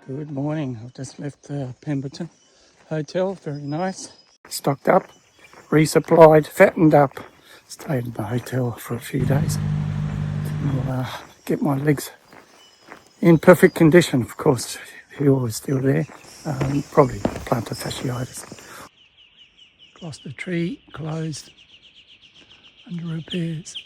Good morning. I've just left the Pemberton hotel. Very nice. Stocked up, resupplied, fattened up. Stayed in the hotel for a few days. I'll get my legs in perfect condition. Of course, heel is still there. Probably plantar fasciitis. Gloucester tree closed under repairs.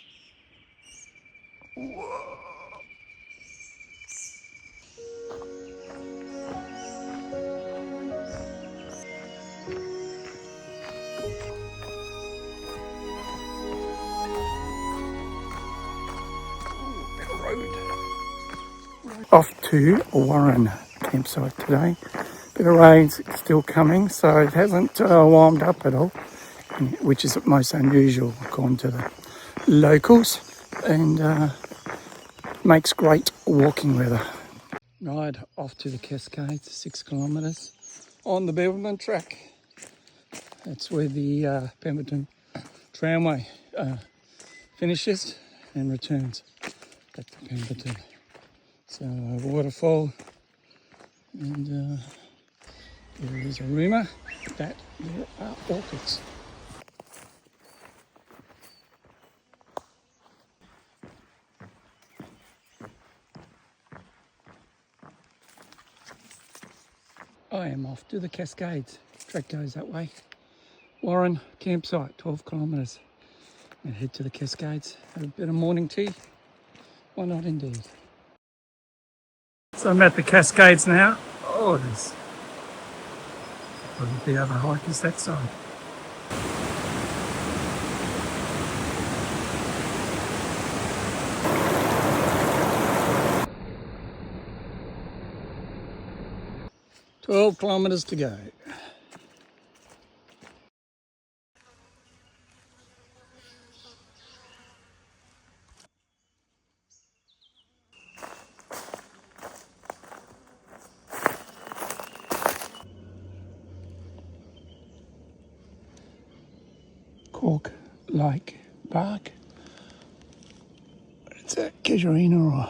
Off to Warren campsite today. Bit of rain's still coming, so it hasn't warmed up at all, which is most unusual according to the locals, and makes great walking weather. Ride off to the Cascades, 6 kilometres on the Bibbulmun Track. That's where the Pemberton tramway finishes and returns back to Pemberton. So waterfall, and there is a rumour that there are orchids. I am off to the Cascades. Track goes that way. Warren campsite, 12 kilometres. And head to the Cascades, have a bit of morning tea. Why not indeed? So I'm at the Cascades now. Oh, there's probably the other hikers that side. "12 kilometres to go." Cork-like bark. It's a casuarina or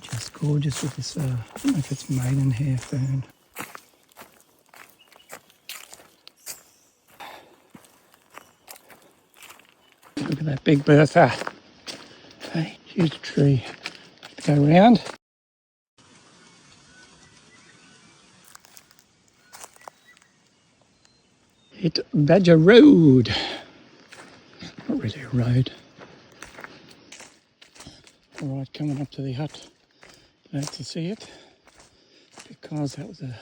just gorgeous with this, I don't know if it's maidenhair fern. Look at that big Bertha. Hey, huge tree. Go round. Hit Badger Road. Not really a road. Alright, coming up to the hut. Glad to see it, because that was a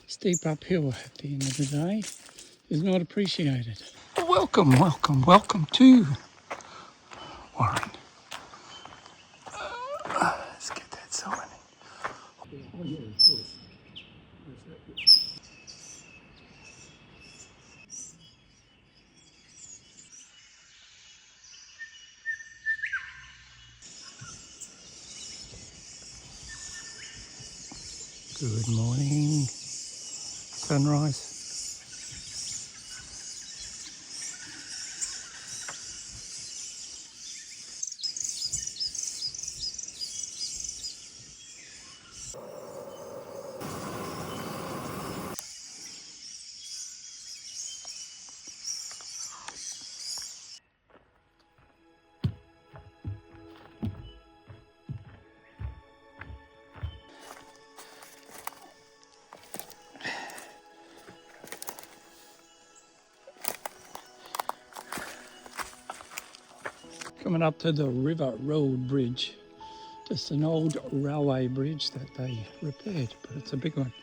steep uphill at the end of the day. Is not appreciated. Welcome to Warren. Let's get that sign. Good morning. Sunrise. Coming up to the River Road Bridge. Just an old railway bridge that they repaired, but it's a big one.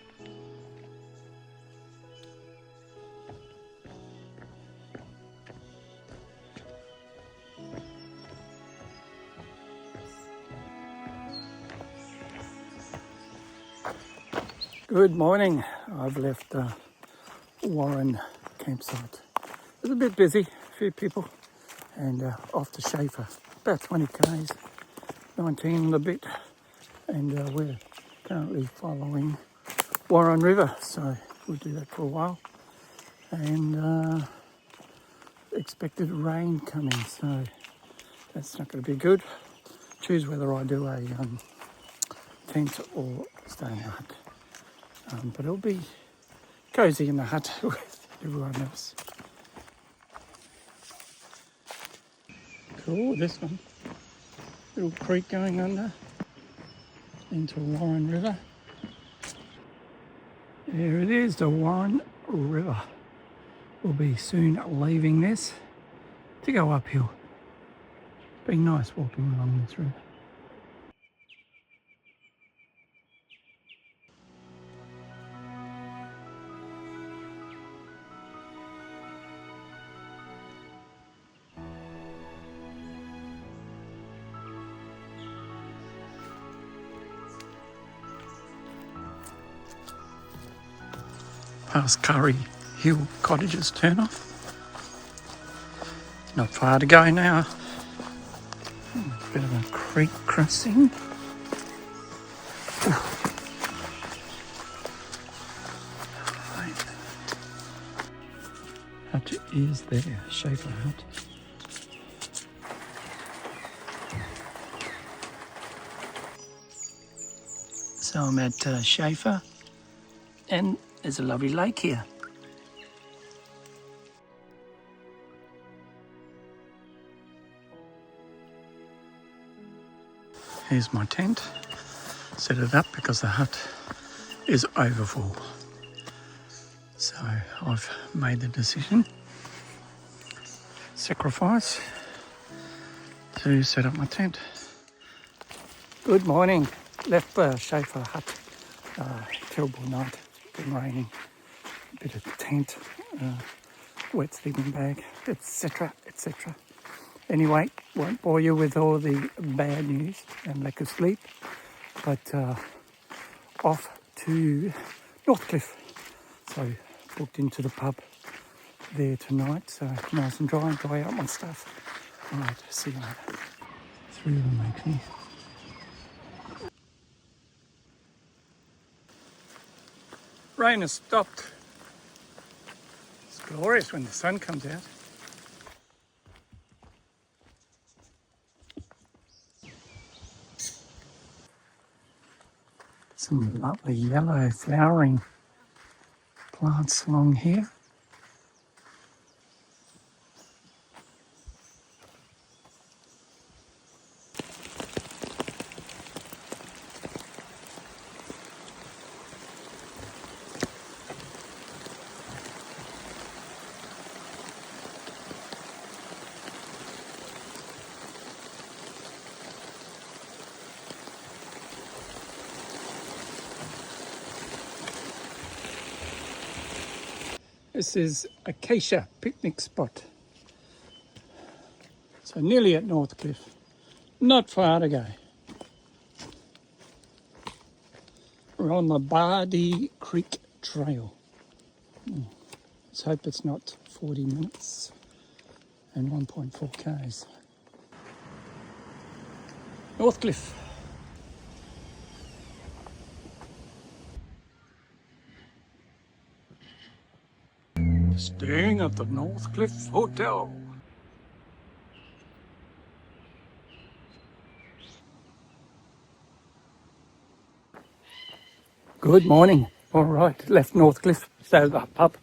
Good morning. I've left Warren campsite. It was a bit busy, a few people, and off to Schafer, about 20 k's, 19 and a bit, and we're currently following Warren River, so we'll do that for a while. and expected rain coming, so that's not going to be good. Choose whether I do a tent or stay in the hut. But it'll be cosy in the hut with everyone else. Cool, this one. Little creek going under into Warren River. There it is, the Warren River. We'll be soon leaving this to go uphill. Been nice walking along this river. Past Curry Hill Cottages turn off. Not far to go now. Bit of a creek crossing. Hut is there, Schafer hut. So I'm at Schafer, and there's a lovely lake here. Here's my tent. Set it up because the hut is overfull. So I've made the decision, sacrifice, to set up my tent. Good morning. Left the Schafer hut. Terrible night. Been raining. A bit of tent, wet sleeping bag, etc., etc. Anyway, won't bore you with all the bad news and lack of sleep, but off to Northcliffe. So booked into the pub there tonight, so nice and dry out my stuff. All right, see you later. 3 of them actually. Rain has stopped. It's glorious when the sun comes out. Some lovely yellow flowering plants along here. This is Acacia picnic spot. So nearly at Northcliffe, not far to go. We're on the Bardi Creek Trail. Let's hope it's not 40 minutes and 1.4 k's. Northcliffe. Staying at the Northcliffe Hotel. Good morning. All right, left Northcliffe, stayed at the pub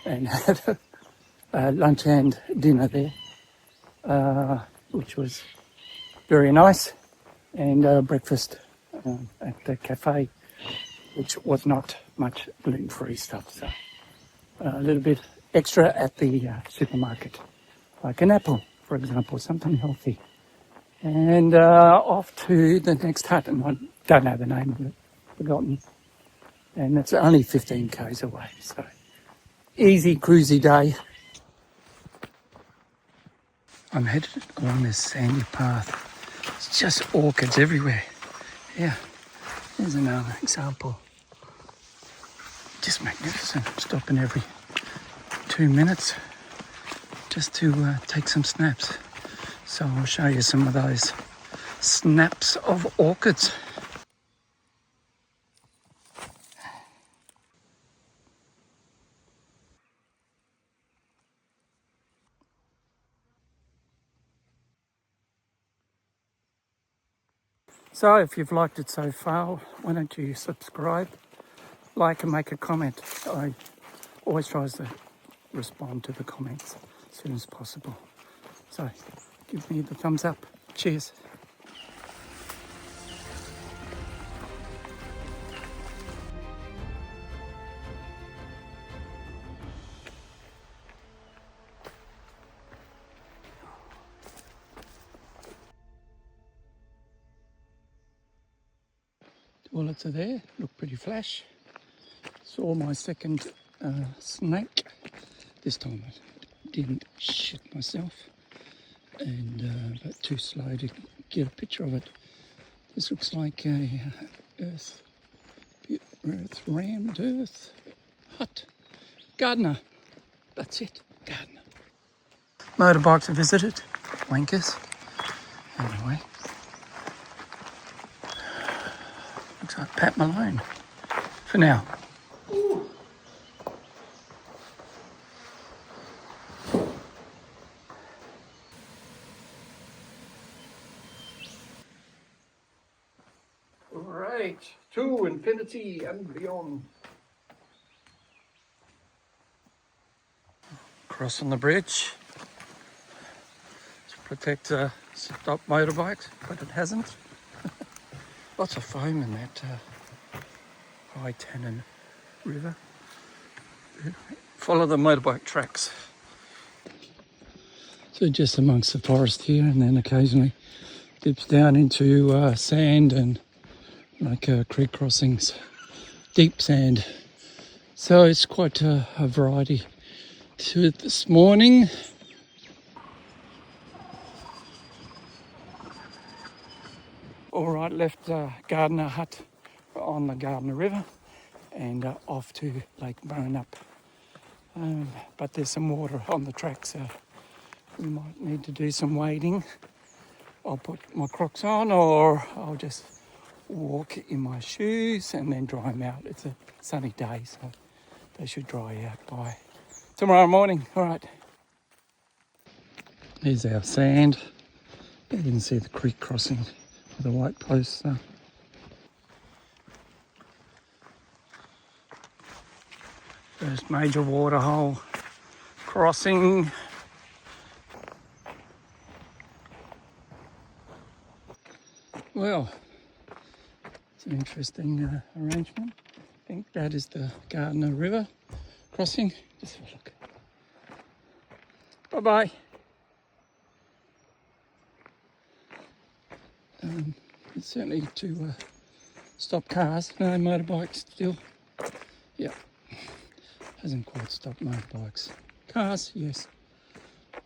and had lunch and dinner there, which was very nice, and breakfast at the cafe, which was not much gluten-free stuff, so a little bit extra at the supermarket, like an apple, for example, something healthy. And off to the next hut, and I don't know the name of it, forgotten. And it's only 15 k's away, so easy cruisy day. I'm headed along this sandy path. It's just orchids everywhere. Yeah, here's another example. Just magnificent. Stopping every 2 minutes just to take some snaps. So I'll show you some of those snaps of orchids. So if you've liked it so far, why don't you subscribe, like and make a comment. I always try to respond to the comments as soon as possible. So give me the thumbs up. Cheers. Toilets are there, look pretty flash. Saw my second snake. This time I didn't shit myself, and but too slow to get a picture of it. This looks like a earth rammed earth hut. Gardner, that's it, Gardner. Motorbikes are visited, wankers. Anyway, looks like Pat Malone for now. Right, to infinity and beyond. Crossing the bridge to protect stop motorbikes, but it hasn't. Lots of foam in that high Tannin river. Follow the motorbike tracks. So just amongst the forest here, and then occasionally dips down into sand and like creek crossings, deep sand. So it's quite a variety to it this morning. All right, left Gardner hut on the Gardner River and off to Lake Maringup. But there's some water on the track, so we might need to do some wading. I'll put my Crocs on, or I'll just walk in my shoes and then dry them out. It's a sunny day, so they should dry out by tomorrow morning. All right. Here's our sand. You can see the creek crossing with the white posts. First major waterhole crossing. Well, it's an interesting arrangement. I think that is the Gardner River crossing. Just have a look. Bye-bye. It's certainly to stop cars. No motorbikes still. Yeah. Hasn't quite stopped motorbikes. Cars, yes.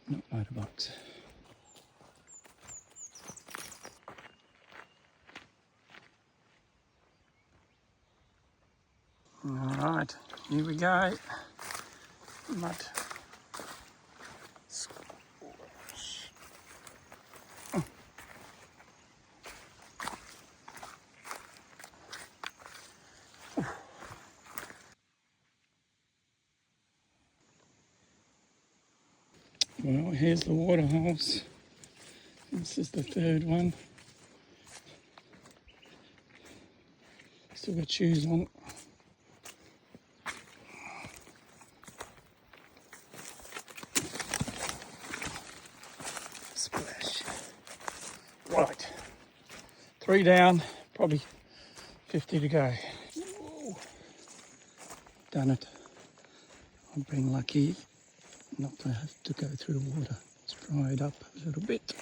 Not motorbikes. Alright, here we go. Mud. Squash. Well, here's the water holes. This is the third one. Still got shoes on. Splash. Right. 3 down, probably 50 to go. Whoa. Done it. I've been lucky not to have to go through water. It's dried up a little bit.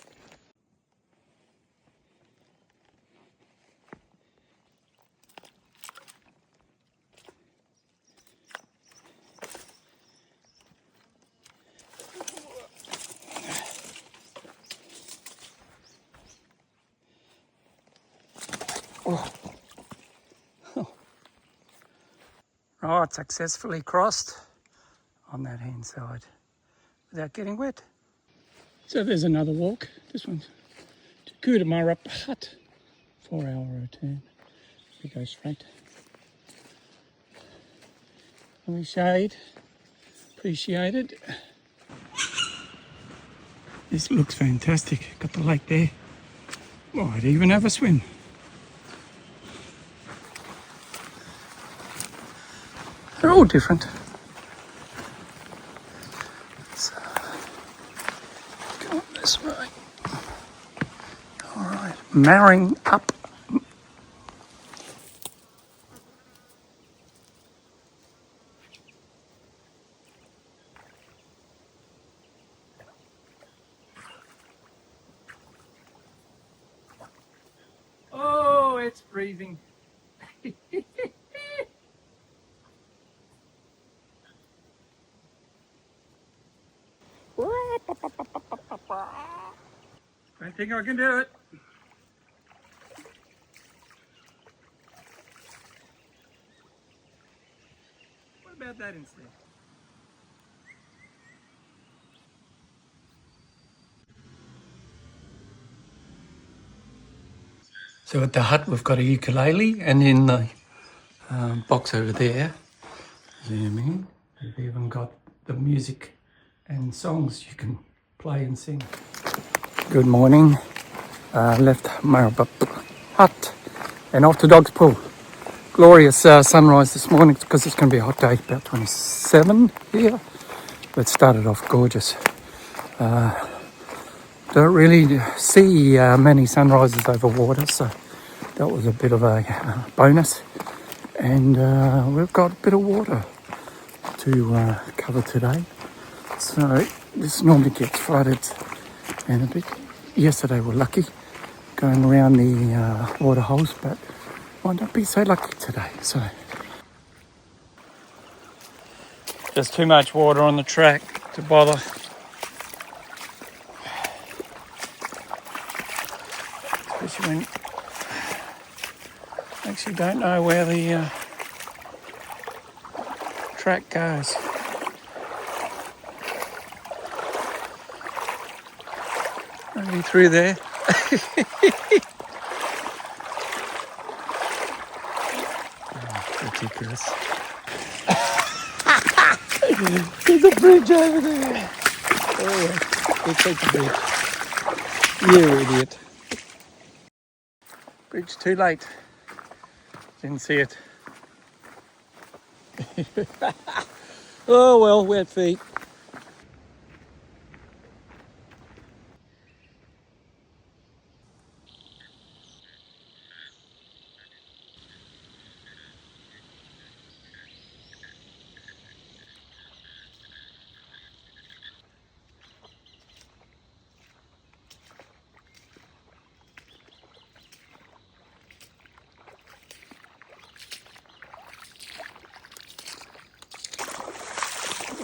Oh. Right, successfully crossed on that hand side without getting wet. So there's another walk. This one's to Maringup hut. 4-hour return. We go straight. Lovely shade. Appreciated. This looks fantastic. Got the lake there. Might even have a swim. They're all different. So, come on this way. All right, Maringup. Oh, it's freezing. I think I can do it. What about that instead? So at the hut we've got a ukulele, and in the box over there, zoom in, we've even got the music and songs you can play and sing. Good morning. Left Maringup hut and off to Dog's Pool. Glorious sunrise this morning because it's going to be a hot day, about 27 here. But started off gorgeous. Don't really see many sunrises over water, so that was a bit of a bonus. And we've got a bit of water to cover today. So this normally gets flooded and a bit. Yesterday we're lucky going around the water holes, but might not be so lucky today. So there's too much water on the track to bother. Especially when I actually don't know where the track goes. Maybe through there. Oh, ridiculous. There's a bridge over there. Oh, we'll take the bridge. You idiot. Bridge too late. Didn't see it. Oh well, wet feet.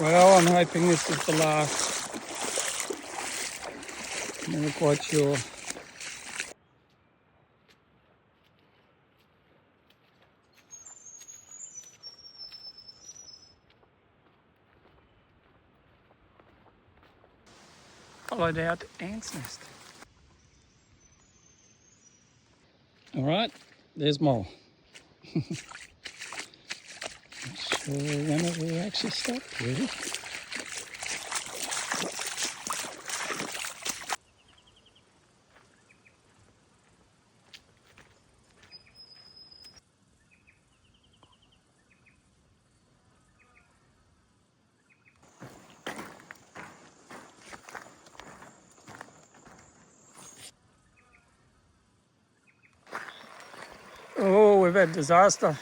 Well, I'm hoping this is the last. Never quite sure. Hollowed out ant's nest. All right, there's more. Not sure when it will actually stop, really. Oh, we've had disaster.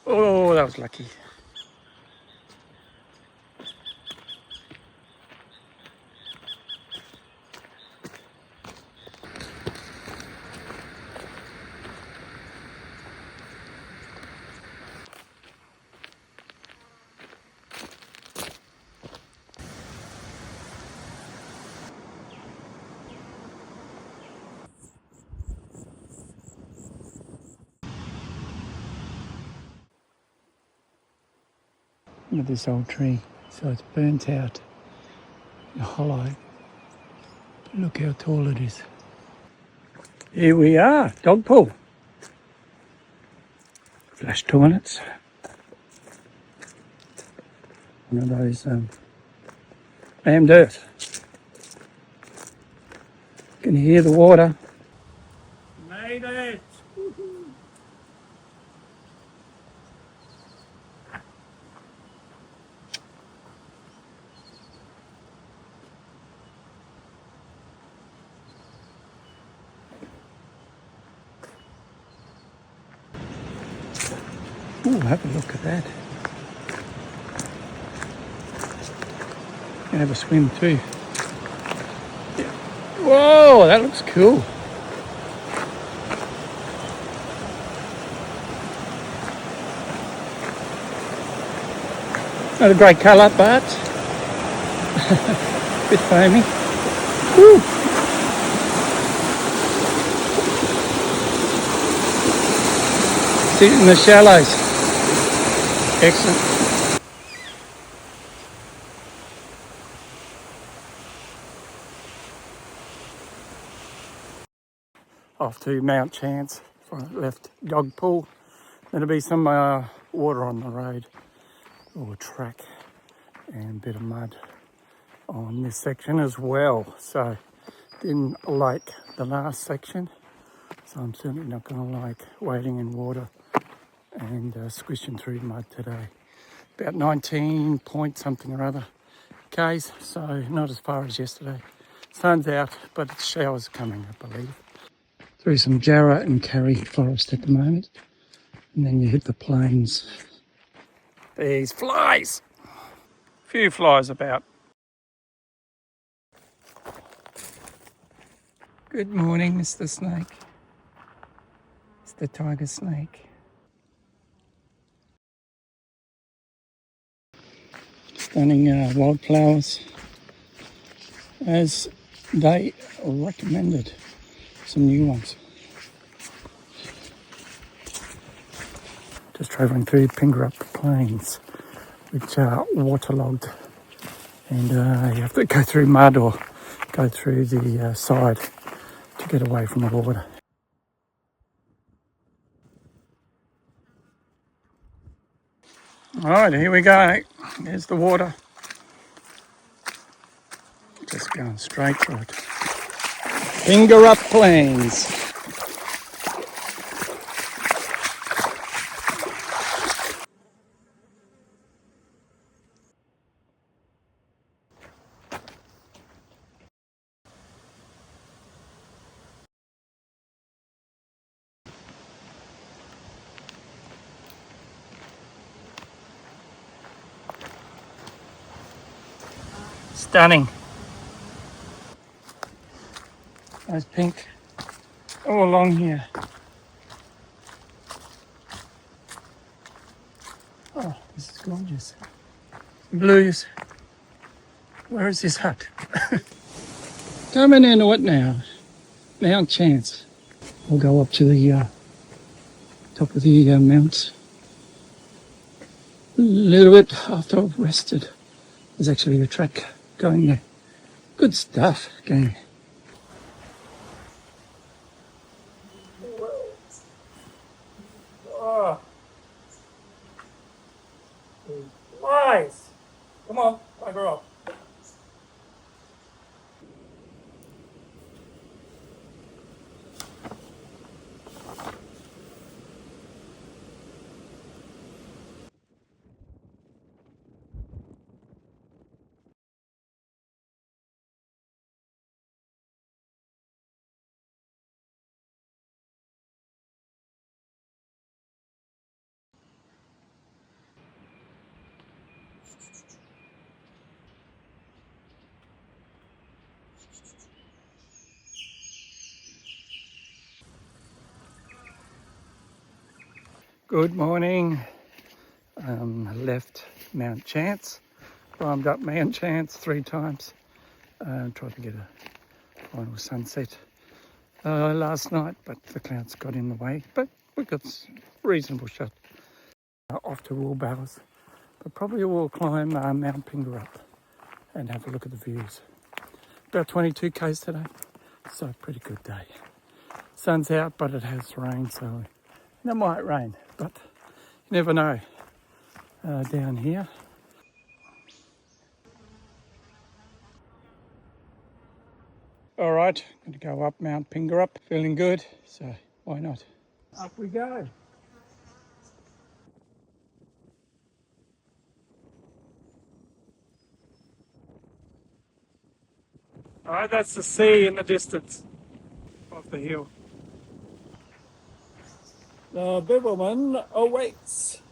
Oh, that was lucky. Look at this old tree. So it's burnt out, hollow. But look how tall it is. Here we are, Dog Pool. Flush toilets. One of those lamb dirt. Can you hear the water? Made it! Ooh, have a look at that. Can have a swim too. Whoa, that looks cool. Not a great colour, but bit foamy. Woo. See it in the shallows. Excellent. Off to Mount Chance before I left dog pool. There'll be some water on the road or track and a bit of mud on this section as well. So didn't like the last section, so I'm certainly not going to like wading in water and squishing through mud today. About 19 point something or other k's, so not as far as yesterday. Sun's out, but it's showers coming, I believe. Through some jarrah and carry forest at the moment, and then you hit the plains. These flies! Few flies about. Good morning, Mr. Snake. It's the tiger snake. Stunning wildflowers, as they recommended. Some new ones. Just travelling through Maringup plains, which are waterlogged, and you have to go through mud or go through the side to get away from the water. Alright, here we go. There's the water. Just going straight through it. Maringup plains. Stunning. There's pink all along here. Oh, this is gorgeous. Blues. Where is this hut? Coming into it now. Mount Chance. We'll go up to the top of the mount. A little bit after I've rested. There's actually a track going there. Good stuff, gang. Oh. Nice. Come on, bugger off. Good morning. Left Mount Chance, climbed up Mount Chance 3 times, tried to get a final sunset last night, but the clouds got in the way. But we got a reasonable shot. Off to Woolbales, but probably we'll climb Mount Maringup and have a look at the views. About 22 k's today, so pretty good day. Sun's out, but it has rained, so it might rain, but You never know down here. All right, going to go up Mount Pingerup. Feeling good, so why not? Up we go. All right, that's the sea in the distance off the hill. The Bibbulmun awaits.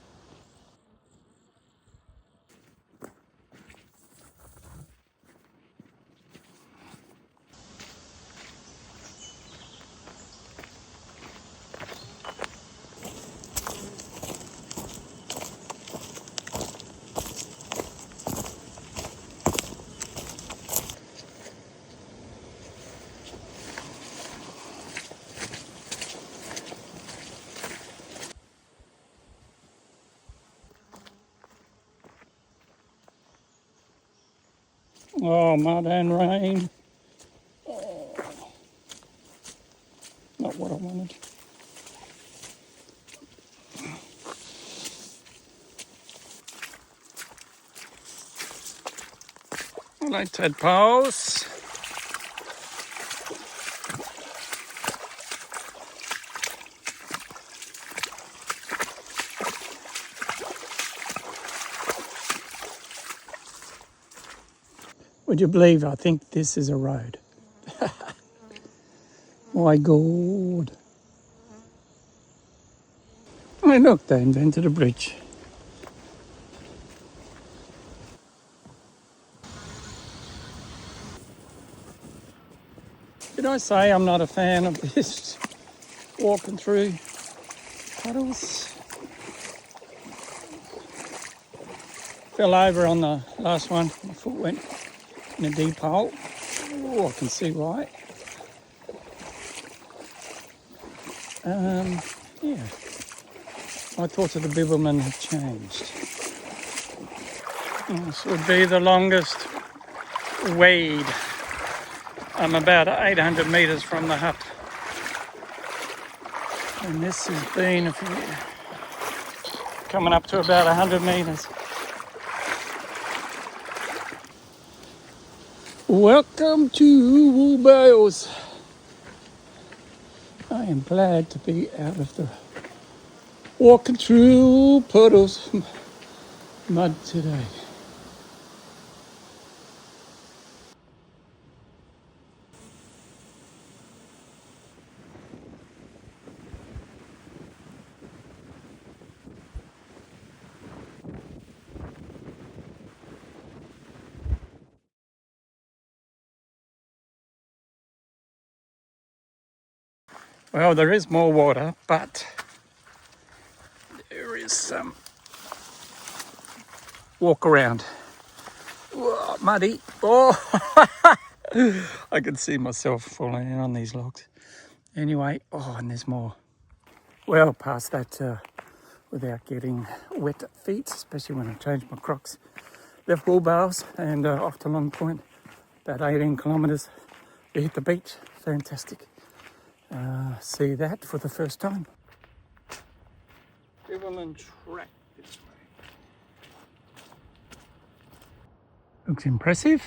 Oh, mud and rain. Oh, not what I wanted. Hello, tadpoles. Would you believe I think this is a road? My God. Hey, look, they invented a bridge. Did I say I'm not a fan of this walking through puddles? Fell over on the last one. My foot went in a deep hole. Oh, I can see why. Yeah. My thoughts of the Bibbulmun have changed. This would be the longest wade. I'm about 800 metres from the hut. And this has been coming up to about 100 metres. Welcome to Woolbales. I am glad to be out of the walking through puddles, mud today. Well, there is more water, but there is some walk around. Whoa, muddy. Oh, I can see myself falling in on these logs. Anyway, oh, and there's more. Well, past that without getting wet feet, especially when I changed my Crocs. Left Woolbales and off to Long Point, about 18 kilometres. We hit the beach, fantastic. See that for the first time. Bibbulmun Track this way. Looks impressive.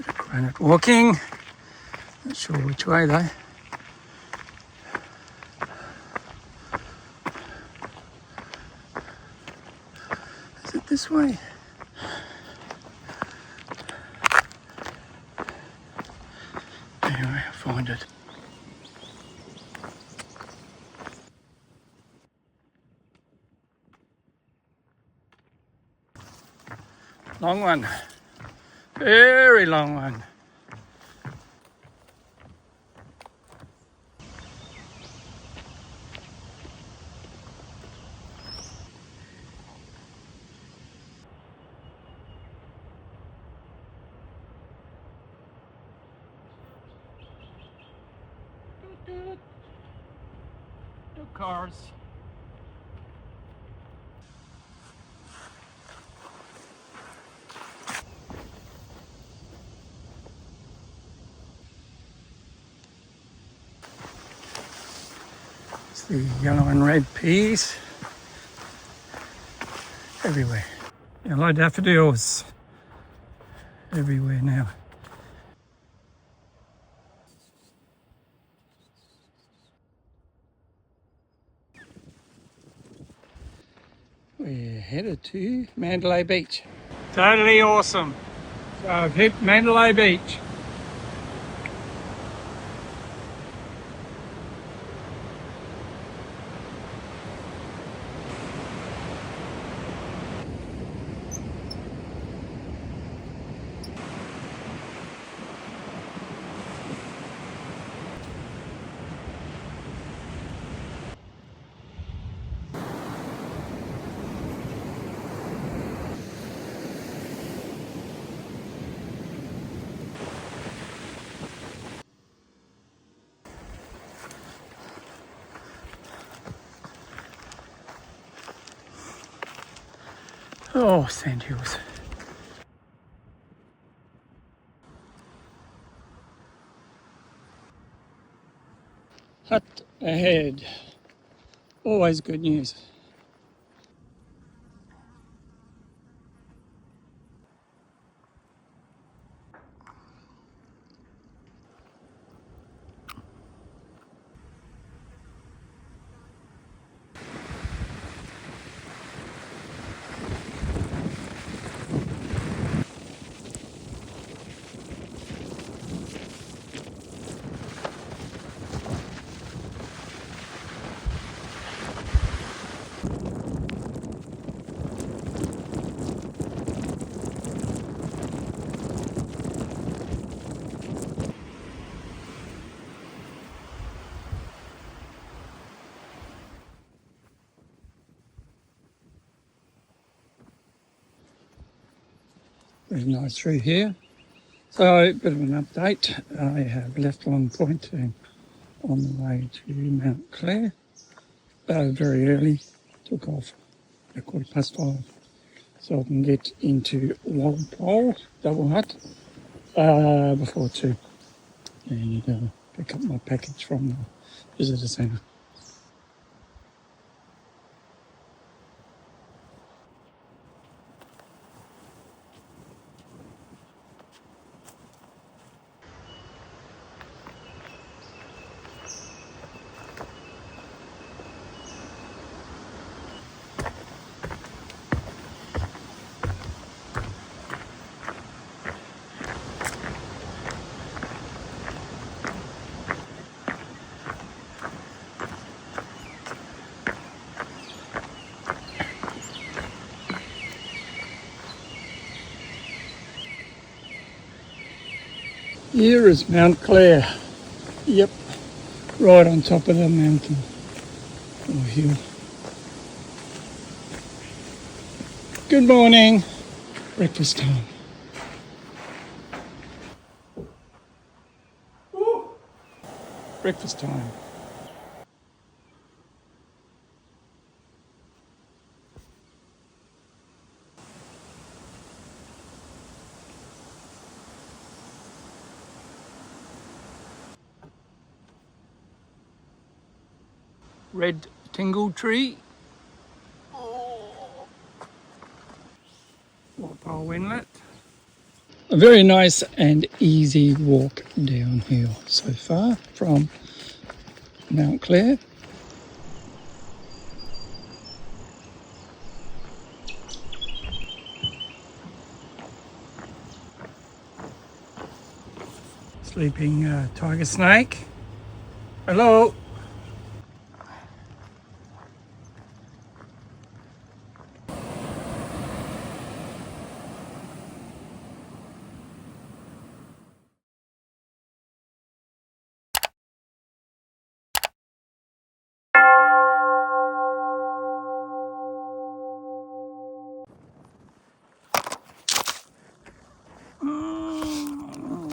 Granite walking. Not sure which way though. Is it this way? Anyway, I'll find it. Long one. Very long one. Two cars. The yellow and red peas everywhere. Yellow daffodils everywhere now. We're headed to Mandalay Beach. Totally awesome. So I've hit Mandalay Beach. Oh, sand hills. Hut ahead. Always good news. Very nice through here. So, a bit of an update. I have left Long Point and on the way to Mount Clare. Very early. Took off at 5:15 so I can get into Walpole, double hut, before 2 and pick up my package from the visitor centre. Here is Mount Clare. Yep, right on top of the mountain or hill. Good morning. Breakfast time. Breakfast time. Red tingle tree. Walpole Inlet. A very nice and easy walk downhill so far from Mount Clare. Sleeping tiger snake. Hello.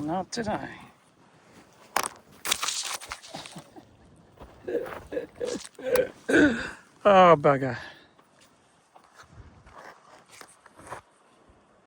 Not today. Oh, bugger.